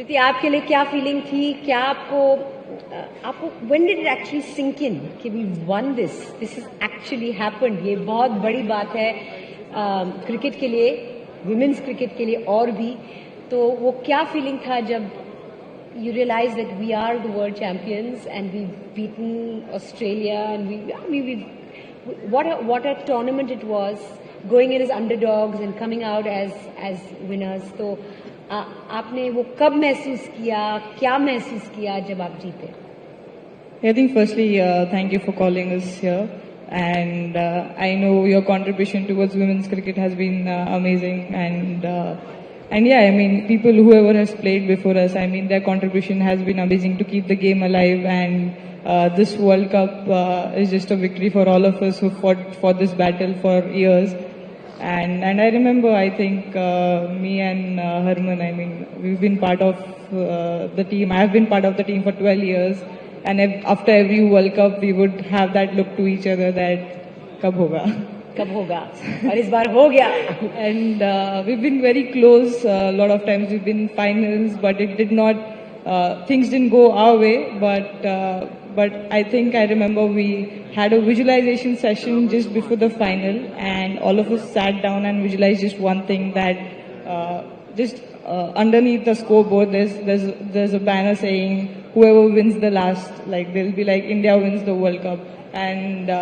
स्मृति, आपके लिए क्या फीलिंग थी? क्या आपको when did it actually sink in कि we won this is actually happened? ये बहुत बड़ी बात है क्रिकेट के लिए, विमेंस क्रिकेट के लिए और भी. तो वो क्या फीलिंग था जब you realize that we are the world champions and we've beaten Australia and what a tournament it was, going in as underdogs and coming out as winners. तो आपने वो कब महसूस किया, क्या महसूस किया जब आप जीते? I think firstly, thank you for calling us here. And I know your contribution towards women's cricket has been amazing. And yeah, I mean, people, whoever has played before us, I mean, their contribution has been amazing to keep the game alive. And this World Cup is just a victory for all of us who fought for this battle for years. And I remember, I think, me and Harman, I mean, we've been part of the team. I've been part of the team for 12 years. And after every World Cup, we would have that look to each other that, kab hoga? कब होगा? और इस बार हो गया. And we've been very close. A lot of times we've been finals, but it did not. Things didn't go our way. But I think I remember we had a visualization session just before the final, and all of us sat down and visualized just one thing, that just underneath the scoreboard there's a banner saying whoever wins the last, like they'll be like India wins the World Cup, and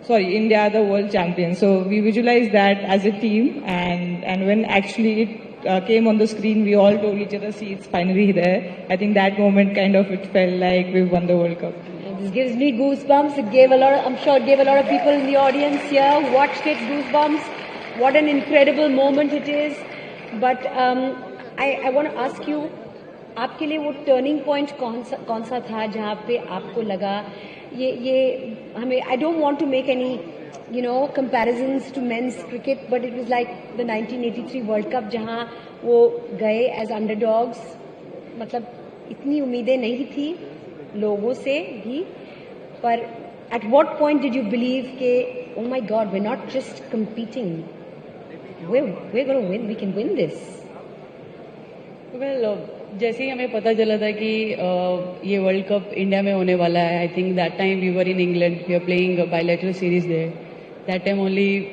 India are the world champions. So we visualized that as a team, and when actually it came on the screen, we all told each other, see, it's finally there. I think that moment kind of, it felt like we won the World Cup. This gives me goosebumps. It gave a lot of, I'm sure it gave a lot of people in the audience here who watched it goosebumps. What an incredible moment it is. But I want to ask you, आपके लिए वो turning point कौन सा था जहाँ पे आपको लगा ये हमें, I don't want to make any comparisons to men's cricket, but it was like the 1983 World Cup जहाँ वो गए as underdogs. मतलब इतनी उम्मीदें नहीं थी लोगों से भी, पर at what point did you believe कि oh my God, we're not just competing, we're going to win, we can win this? Well, जैसे ही हमें पता चला था कि ये वर्ल्ड कप इंडिया में होने वाला है, I think that time we were in England, we are playing bilateral series there. That time only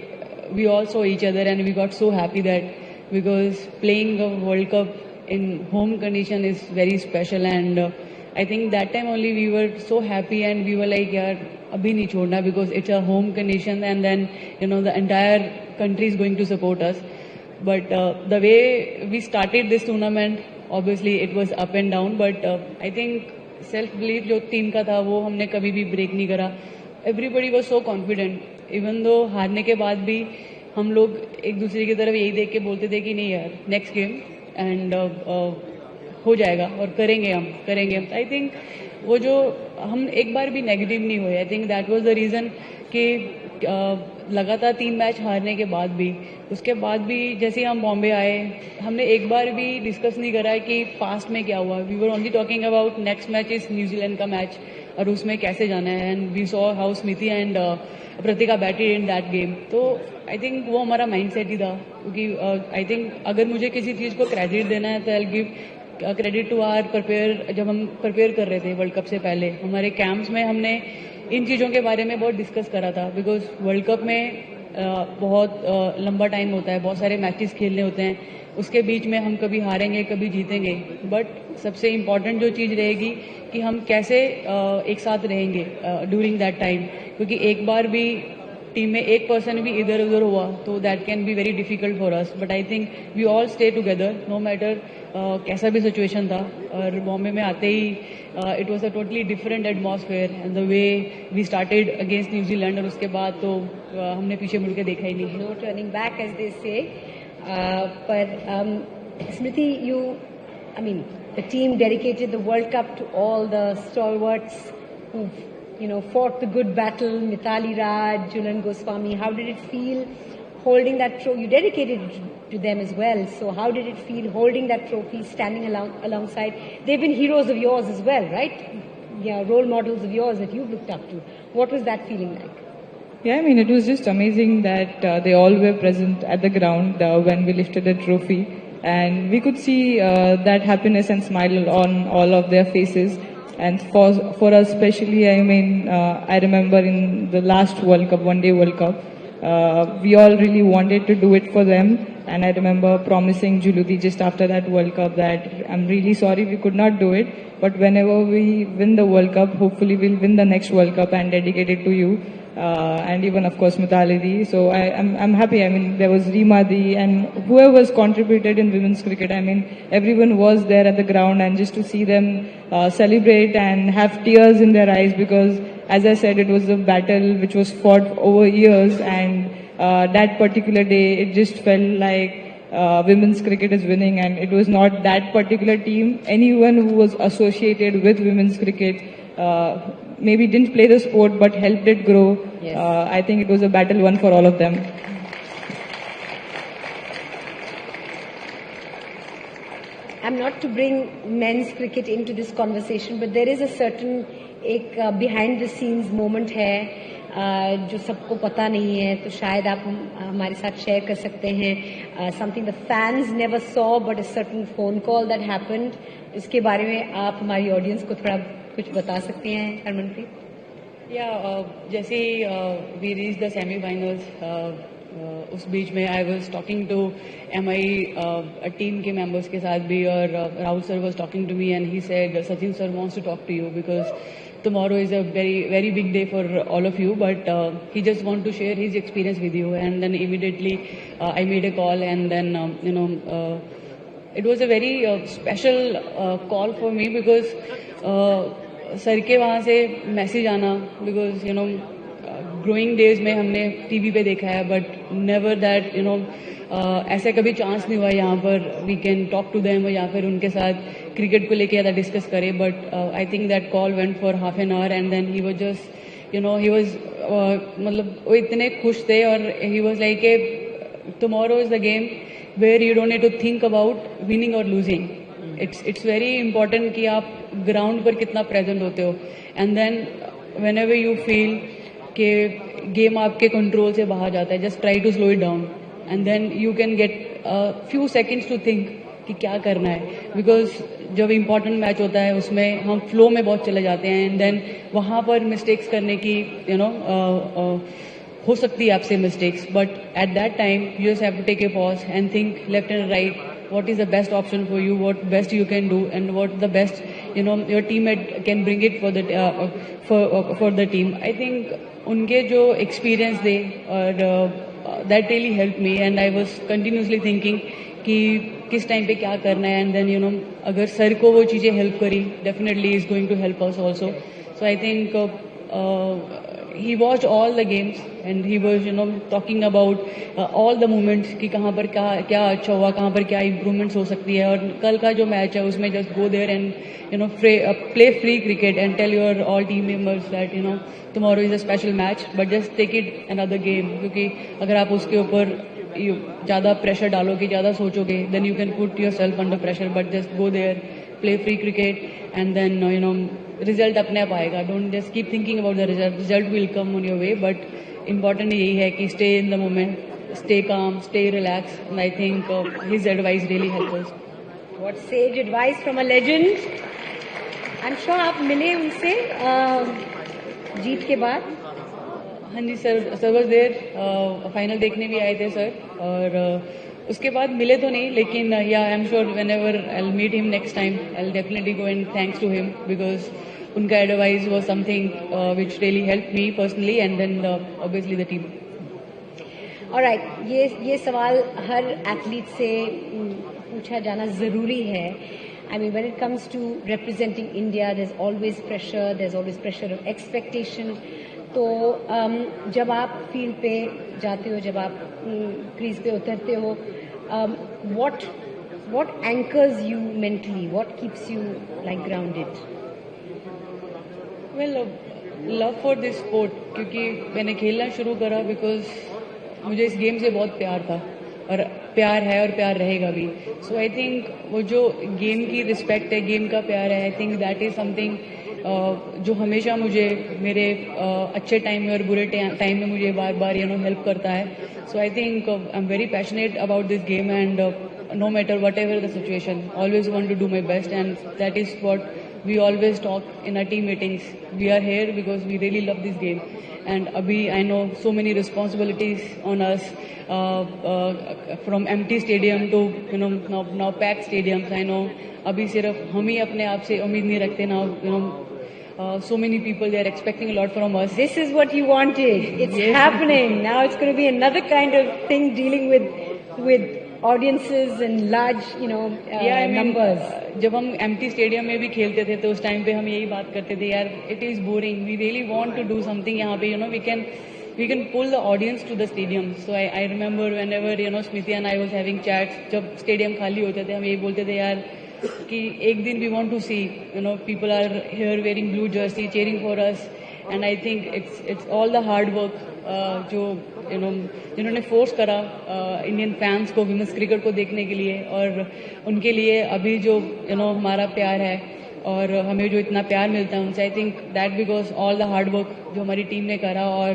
we all saw each other and we got so happy that because playing a world cup in home condition is very special. And I think that time only we were so happy and we were like यार अभी नहीं छोड़ना, because it's a home condition and then the entire country is going to support us. But the way we started this tournament, obviously it was up and down, but I think self-belief जो team का था वो हमने कभी भी break नहीं करा. Everybody was so confident, even though हारने के बाद भी हम लोग एक दूसरे की तरफ यही देख के बोलते थे कि नहीं यार, नेक्स्ट गेम एंड हो जाएगा और करेंगे. आई थिंक वो जो हम एक बार भी नेगेटिव नहीं हुए. आई think that was the reason कि लगातार 3 मैच हारने के बाद भी, उसके बाद भी जैसे ही हम बॉम्बे आए, हमने एक बार भी डिस्कस नहीं करा कि पास्ट में क्या हुआ. We were only talking about next match is New Zealand का मैच और उसमें कैसे जाना है. And we saw how Smriti and Pratika batted in that game. तो आई थिंक वो हमारा माइंड सेट ही था, क्योंकि आई थिंक अगर मुझे किसी चीज़ को क्रेडिट देना है तो I give credit to our prepare. जब हम प्रिपेयर कर रहे थे वर्ल्ड कप से पहले, हमारे कैंप्स में हमने इन चीज़ों के बारे में बहुत डिस्कस करा था, बिकॉज वर्ल्ड कप में बहुत लंबा टाइम होता है, बहुत सारे मैचेस खेलने होते हैं, उसके बीच में हम कभी हारेंगे कभी जीतेंगे. बट सबसे इम्पॉर्टेंट जो चीज़ रहेगी कि हम कैसे एक साथ रहेंगे ड्यूरिंग दैट टाइम, क्योंकि एक बार भी टीम में एक पर्सन भी इधर उधर हुआ तो that can be very difficult for us. But I think we all stay together no matter कैसा भी सिचुएशन था. और बॉम्बे में आते ही it was a totally different atmosphere and the way we started against New Zealand, और उसके बाद तो हमने पीछे मुड़ के देखा ही नहीं. No turning back as they say. पर Smriti, you I mean the team dedicated the world cup to all the stalwarts who fought the good battle, Mithali Raj, Jhulan Goswami. How did it feel holding that trophy? You dedicated it to them as well. So how did it feel holding that trophy, standing alongside? They've been heroes of yours as well, right? Yeah, role models of yours that you've looked up to. What was that feeling like? Yeah, I mean, it was just amazing that they all were present at the ground when we lifted the trophy. and we could see that happiness and smile on all of their faces. And for us especially, I mean, I remember in the last World Cup, One Day World Cup, we all really wanted to do it for them. And I remember promising Juluti just after that World Cup that I'm really sorry we could not do it, but whenever we win the World Cup, hopefully we'll win the next World Cup and dedicate it to you. And even of course Mutalidi. So I'm happy. I mean, there was Reemadi and whoever's contributed in women's cricket. I mean, everyone was there at the ground, and just to see them celebrate and have tears in their eyes, because as I said, it was a battle which was fought over years, and that particular day it just felt like women's cricket is winning, and it was not that particular team. Anyone who was associated with women's cricket maybe didn't play the sport but helped it grow. Yes. I think it was a battle won for all of them. I'm not to bring men's cricket into this conversation, but there is a certain behind the scenes moment है जो सबको पता नहीं है, तो शायद आप हमारे साथ शेयर कर सकते हैं. Something the fans never saw, but a certain phone call that happened. इसके बारे में आप हमारी ऑडियंस को थोड़ा कुछ बता सकते हैं, हरमनप्रीत? जैसे वी रीच द सेमीफाइनल्स, उस बीच में I was talking to MI team के मेंबर्स के साथ भी, और Rahul sir was talking to me and he said Sachin sir wants to talk to you because tomorrow is a very big day for all of you, but he just want to share his experience with you. And then immediately I made a call, and then it was a very special call for me because sir के वहाँ से message आना, because growing days में हमने TV पे देखा है, but never that ऐसा कभी चांस नहीं हुआ यहाँ पर we can talk to them या फिर उनके साथ क्रिकेट को लेके ज़्यादा डिस्कस करें. But I think that call went for half an hour, and then he was just he was मतलब वो इतने खुश थे, और he was like a tomorrow is the game where you don't need to think about winning और losing. It's very important कि आप ground पर कितना प्रेजेंट होते हो, and then whenever you feel कि गेम आपके कंट्रोल से बाहर जाता है, just try to slow it down, and then you can get few seconds to think कि क्या करना है. बिकॉज जब इम्पोर्टेंट मैच होता है उसमें हम फ्लो में बहुत चले जाते हैं, एंड देन वहाँ पर मिस्टेक्स करने की हो सकती है आपसे mistakes, but at that time you just have to take a pause and think left and right what is the best option for you, what best you can do, and what the best your teammate can bring it for the for the team. I think उनके जो experience थे, और that really helped me, and I was continuously thinking कि किस time पे क्या करना है, and then अगर सर को वो चीज़ें हेल्प करी, definitely is going to help us also. So I think he watched all the games and he was talking about all the moments कि कहाँ पर क्या अच्छा हुआ, कहाँ पर क्या improvements हो सकती है. और कल का जो मैच है उसमें just go there and play free cricket and tell your all team members that tomorrow is a special match, but just take it another game. क्योंकि अगर आप उसके ऊपर ज़्यादा प्रेशर डालोगे, ज़्यादा सोचोगे, then you can put yourself under pressure. But just go there, play free cricket, and then result अपने आप आएगा. Don't just keep thinking about the result, result will come on your way. But important यही है कि stay in the moment, stay calm, stay relax, and I think his advice really help us. What says advice from a legend. I am sure आप मिले उनसे जीत के बाद. हाँ जी sir was there, final देखने भी आए थे सर, और उसके बाद मिले तो नहीं, लेकिन yeah I am sure whenever I will meet him next time I will definitely go and thanks to him, because उनका advice was something which really help me personally, and then obviously the team. Alright, ये सवाल हर athlete से पूछा जाना ज़रूरी है. I mean, when it comes to representing India, there's always pressure of expectation. तो जब आप फील्ड पे जाते हो, जब आप क्रीज पे उतरते हो, what anchors you mentally? What keeps you like grounded? Well, love for this sport, क्योंकि मैंने खेलना शुरू करा बिकॉज मुझे इस गेम से बहुत प्यार था, और प्यार है और प्यार रहेगा भी. सो आई थिंक वो जो गेम की रिस्पेक्ट है, गेम का प्यार है, I think that is something जो हमेशा मुझे मेरे अच्छे टाइम में और बुरे टाइम में मुझे बार बार हेल्प करता है. So I think I am very passionate about this game, and no matter whatever the situation, always want to do my best, and that is what we always talk in our team meetings. We are here because we really love this game, and Abhi, I know so many responsibilities on us, from empty stadium to now packed stadiums. I know अभी सिर्फ हम ही अपने आप से उम्मीद नहीं रखते now, so many people, they are expecting a lot from us. This is what you wanted. It's happening. Now it's going to be another kind of thing dealing with audiences and large, numbers. जब हम empty stadium में भी खेलते थे तो उस time पे हम यही बात करते थे यार, it is boring. We really want to do something यहाँ पे, we can pull the audience to the stadium. So I remember whenever Smriti and I was having chats, जब stadium खाली होते थे हम यही बोलते थे यार कि एक दिन we want to see people are here wearing blue jersey cheering for us, and I think it's all the hard work जो जिन्होंने फोर्स करा इंडियन फैंस को विमेंस क्रिकेट को देखने के लिए, और उनके लिए अभी जो हमारा प्यार है और हमें जो इतना प्यार मिलता है उनसे, I think that because all the hard work जो हमारी टीम ने करा, और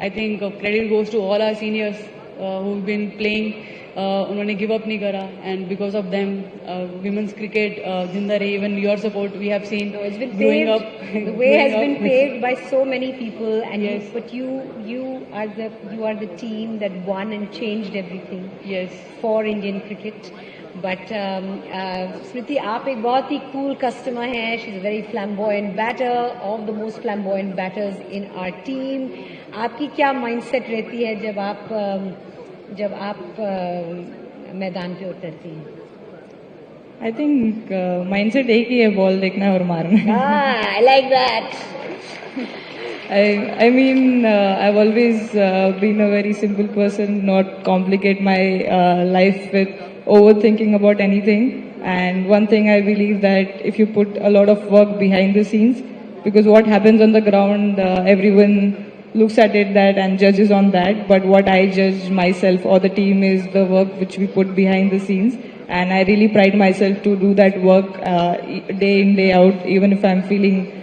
I think credit goes to all our seniors who been playing, उन्होंने गिव अप नहीं करा, and because of them women's cricket जिंदा रही. Even your support we have seen growing up. The way has been paved by so many people, and yes. But you are the team that won and changed everything. Yes. For Indian cricket. But Smriti, आप एक बहुत ही cool customer हैं. She's a very flamboyant batter, of the most flamboyant batters in our team. आपकी क्या mindset रहती है जब आप मैदान पे उतरती हैं? I think mindset एक ही है, बॉल देखना और मारना. I like that. I mean, I've always been a very simple person, not complicate my life with overthinking about anything. And one thing I believe that if you put a lot of work behind the scenes, because what happens on the ground, everyone looks at it that and judges on that. But what I judge myself or the team is the work which we put behind the scenes. And I really pride myself to do that work day in, day out, even if I'm feeling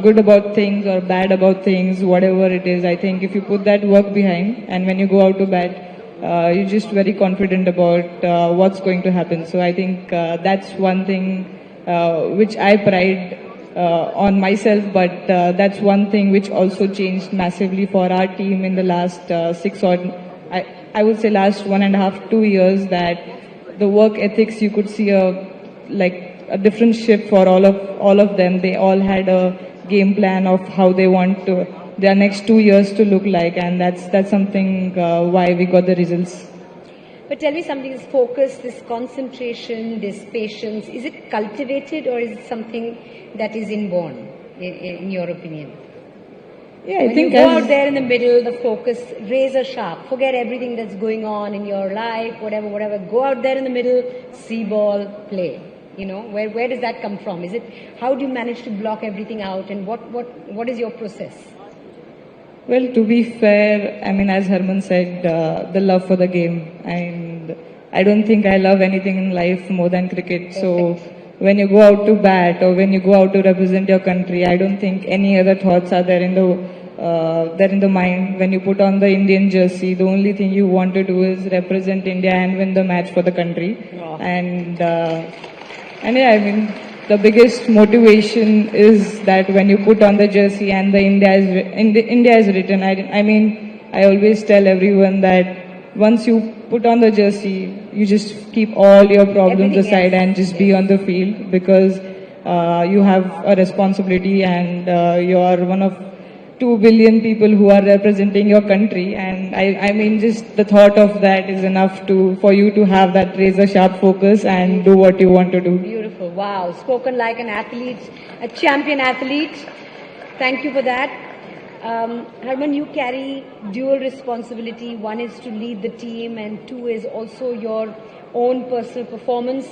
good about things or bad about things, whatever it is. I think if you put that work behind and when you go out to bat, you're just very confident about what's going to happen. So I think that's one thing which I pride on myself, but that's one thing which also changed massively for our team in the last I would say last 1.5, 2 years, that the work ethics, you could see a different shift for all of them. They all had a game plan of how they want their next 2 years to look like, and that's something why we got the results. But tell me something, this focus, this concentration, this patience, is it cultivated or is it something that is inborn, in your opinion? Yeah, when you go out there in the middle, the focus, razor sharp, forget everything that's going on in your life, whatever, go out there in the middle, see ball, play. Where does that come from? Is it, how do you manage to block everything out, and what is your process? Well, to be fair, I mean, as Harman said, the love for the game, and I don't think I love anything in life more than cricket. Perfect. So when you go out to bat or when you go out to represent your country, I don't think any other thoughts are there in the mind. When you put on the Indian jersey, the only thing you want to do is represent India and win the match for the country. Wow. And yeah, I mean, the biggest motivation is that when you put on the jersey and the India is written. I mean, I always tell everyone that once you put on the jersey, you just keep all your problems aside and just be on the field, because you have a responsibility, and you are one of 2 billion people who are representing your country. And I mean, just the thought of that is enough for you to have that razor sharp focus and do what you want to do. Beautiful. Wow. Spoken like an athlete, a champion athlete. Thank you for that. Harman, you carry dual responsibility. One is to lead the team, and 2 is also your own personal performance.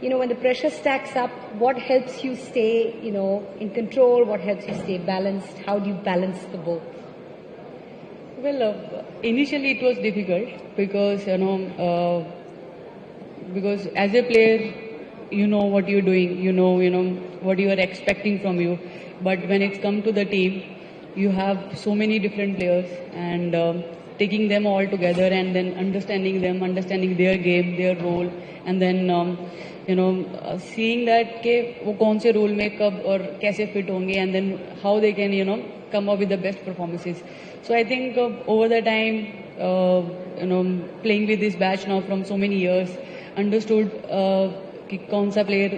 When the pressure stacks up, what helps you stay, in control? What helps you stay balanced? How do you balance the both? Well, initially it was difficult because, because as a player, you know what you're doing, you know what you are expecting from you. But when it's come to the team, you have so many different players, and taking them all together and then understanding them, understanding their game, their role, and then seeing that के वो कौन से role में कब और कैसे fit होंगे, and then how they can come up with the best performances. So I think over the time, playing with this batch now from so many years, understood कि कौन सा player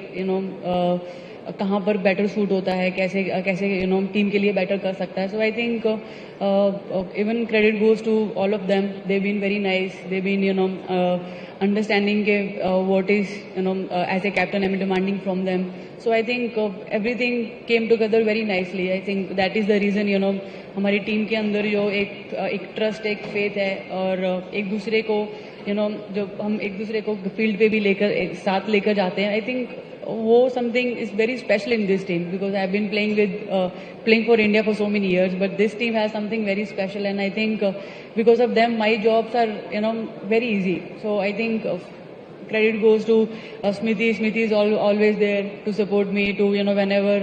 कहाँ पर better suit होता है, कैसे team के लिए better कर सकता है. So I think even credit goes to all of them. They've been very nice. They've been understanding what is as a captain I'm demanding from them. So I think everything came together very nicely. I think that is the reason हमारी team के अंदर जो एक trust, एक faith है, और एक दूसरे को जब हम एक दूसरे को फील्ड पे भी साथ लेकर जाते हैं, आई थिंक वो something is very special in this team, because I have been playing for India for so many years, but this team has something very special, and I think because of them my jobs are very easy. So I think credit goes to Smriti. Smriti is always there to support me, to whenever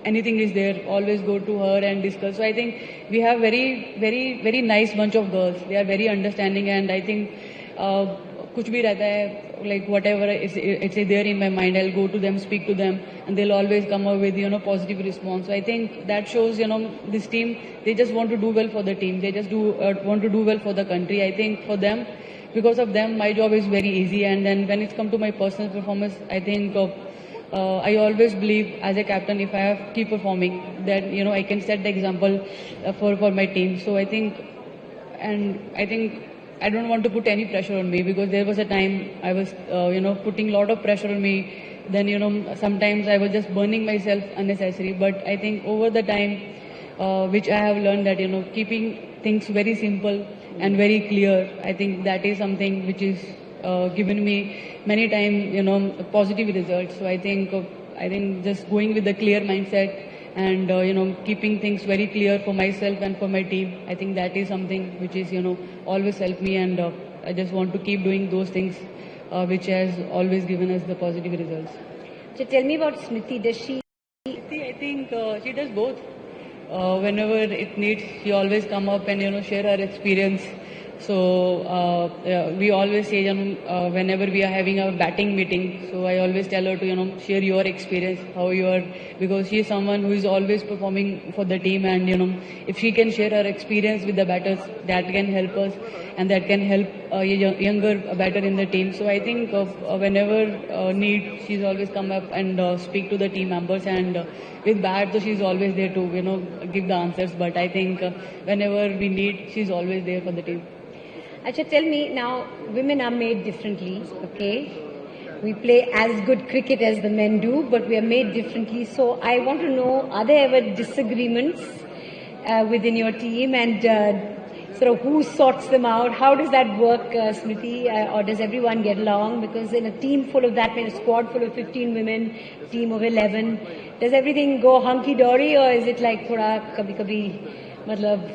anything is there, always go to her and discuss. So I think we have very nice bunch of girls. They are very understanding, and I think कुछ भी रहता है, like whatever it's there in my mind, I'll go to them, speak to them, and they'll always come up with positive response. So I think that shows this team, they just want to do well for the team. They just want to do well for the country. I think for them, because of them, my job is very easy. And then when it's come to my personal performance, I think I always believe as a captain, if I have keep performing, that I can set the example for my team. So I think I don't want to put any pressure on me, because there was a time I was putting a lot of pressure on me. Then sometimes I was just burning myself unnecessary. But I think over the time, which I have learned that keeping things very simple and very clear, I think that is something which is given me many times positive results. So I think just going with a clear mindset and keeping things very clear for myself and for my team, I think that is something which is always helped me, and I just want to keep doing those things which has always given us the positive results. So tell me about Smriti. Does she? I think she does both. Whenever it needs, she always come up and share her experience. So we always say whenever we are having a batting meeting, so I always tell her to share your experience, how you are, because she is someone who is always performing for the team, and if she can share her experience with the batters, that can help us, and that can help a younger batter in the team. So I think whenever need, she's always come up and speak to the team members, and with bat, so she's always there to give the answers. But I think whenever we need, she's always there for the team. Acha, tell me now, women are made differently, okay? We play as good cricket as the men do, but we are made differently. So I want to know, are there ever disagreements within your team, and sort of who sorts them out? How does that work, Smriti? Or does everyone get along? Because in a team full of that many, a squad full of 15 women, team of 11, does everything go hunky-dory, or is it like thoda kabhi-kabhi, matlab,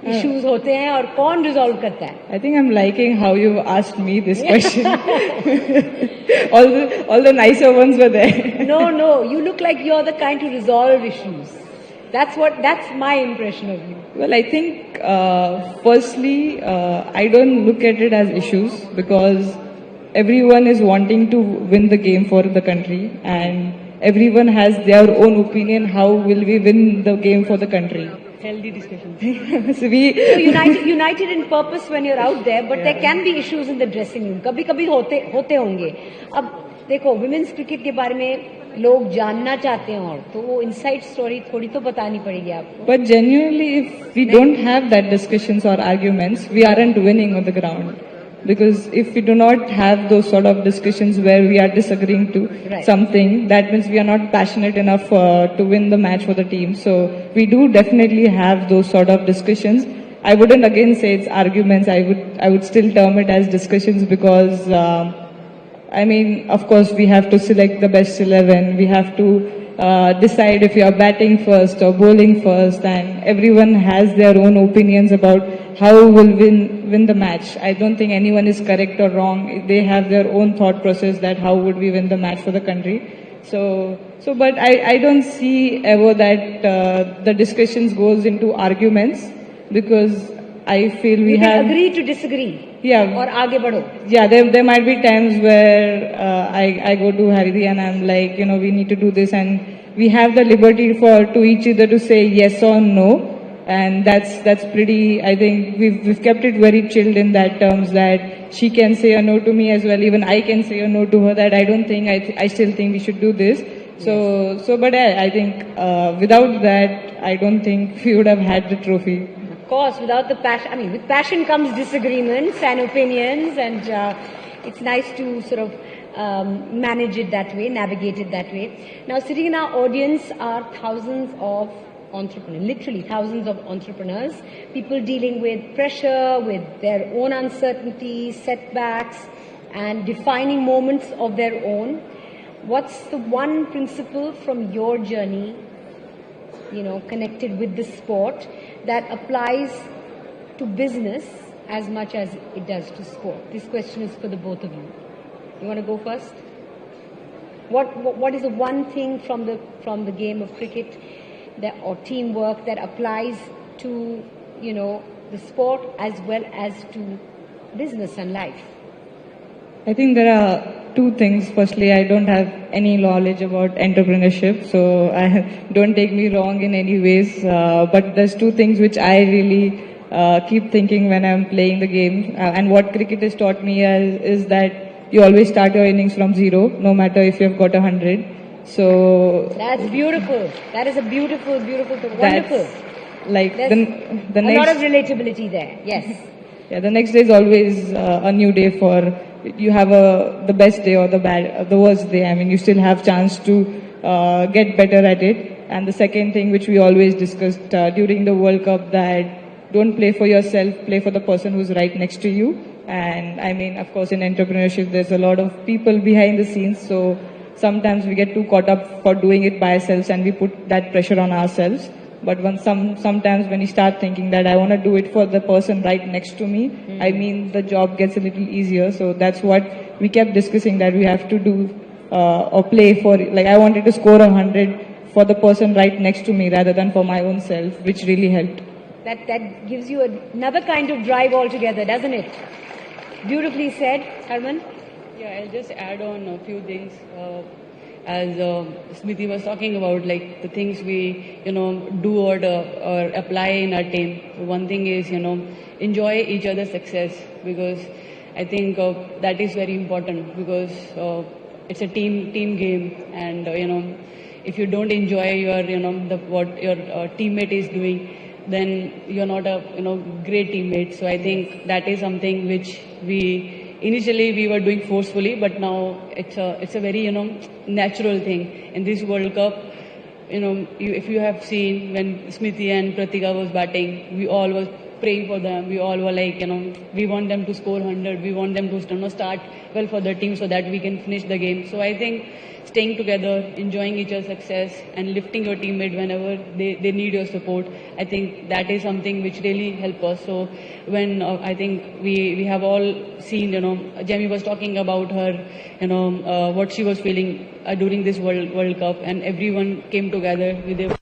issues होते हैं और कौन resolve करता है? I think I'm liking how you asked me this question. all the nicer ones were there. No, you look like you're the kind to resolve issues. That's my impression of you. Well, I think firstly, I don't look at it as issues, because everyone is wanting to win the game for the country, and everyone has their own opinion how will we win the game for the country. Healthy discussion. So united in purpose when you're out there, but there can be issues in the dressing room. कभी-कभी होते होंगे. अब देखो, women's cricket के बारे में लोग जानना चाहते हैं, और तो वो inside story थोड़ी तो बतानी पड़ेगी आपको. But genuinely, if we don't have that discussions or arguments, we aren't winning on the ground. Because if we do not have those sort of discussions where we are disagreeing to something, that means we are not passionate enough to win the match for the team. So we do definitely have those sort of discussions. I wouldn't again say it's arguments. I would still term it as discussions, because of course we have to select the best 11. We have to decide if you are batting first or bowling first, and everyone has their own opinions about how will win the match. I don't think anyone is correct or wrong. They have their own thought process that how would we win the match for the country. But I don't see ever that the discussions goes into arguments, because I feel we You have. can agree to disagree. Yeah. Or आगे बढ़ो. Yeah, there might be times where I go to Haridi and I'm like, we need to do this, and we have the liberty to each other to say yes or no, and that's pretty. I think we've kept it very chilled in that terms that she can say a no to me as well. Even I can say a no to her that I don't think I still think we should do this. But I think without that, I don't think we would have had the trophy. Of course, without the passion, I mean, with passion comes disagreements and opinions, and it's nice to sort of manage it that way, navigate it that way. Now, sitting in our audience are thousands of entrepreneurs, literally thousands of entrepreneurs, people dealing with pressure, with their own uncertainties, setbacks, and defining moments of their own. What's the one principle from your journey, connected with the sport, that applies to business as much as it does to sport? This question is for the both of you. You want to go first? What is the one thing from the game of cricket or teamwork that applies to the sport as well as to business and life? I think there are two things. Firstly, I don't have any knowledge about entrepreneurship, so don't take me wrong in any ways. But there's two things which I really keep thinking when I'm playing the game. And what cricket has taught me is that you always start your innings from zero, no matter if you've got 100. So that's beautiful. That is a beautiful, beautiful thing. Wonderful. Like There's the next, a lot of relatability there. Yes. Yeah, the next day is always a new day for. You have the best day or the worst day. I mean, you still have chance to get better at it. And the second thing which we always discussed during the World Cup, that don't play for yourself, play for the person who's right next to you. And I mean, of course, in entrepreneurship, there's a lot of people behind the scenes. So sometimes we get too caught up for doing it by ourselves, and we put that pressure on ourselves. But sometimes when you start thinking that I want to do it for the person right next to me, I mean, the job gets a little easier. So that's what we kept discussing, that we have to do or play for. Like, I wanted to score 100 for the person right next to me rather than for my own self, which really helped. That gives you another kind of drive altogether, doesn't it? Beautifully said, Harman. Yeah, I'll just add on a few things. As Smriti was talking about, like the things we, do or apply in our team. So one thing is, enjoy each other's success, because I think that is very important, because it's a team game, and if you don't enjoy what your teammate is doing, then you're not a great teammate. So I think that is something which initially we were doing forcefully, but now it's a very natural thing in this World Cup. If you have seen when Smriti and Pratika was batting, we all was praying for them. We all were like, we want them to score 100. We want them to start well for the team so that we can finish the game. So I think staying together, enjoying each other's success, and lifting your teammate whenever they need your support, I think that is something which really help us. So when I think we have all seen, Jamie was talking about her, what she was feeling during this World Cup, and everyone came together with their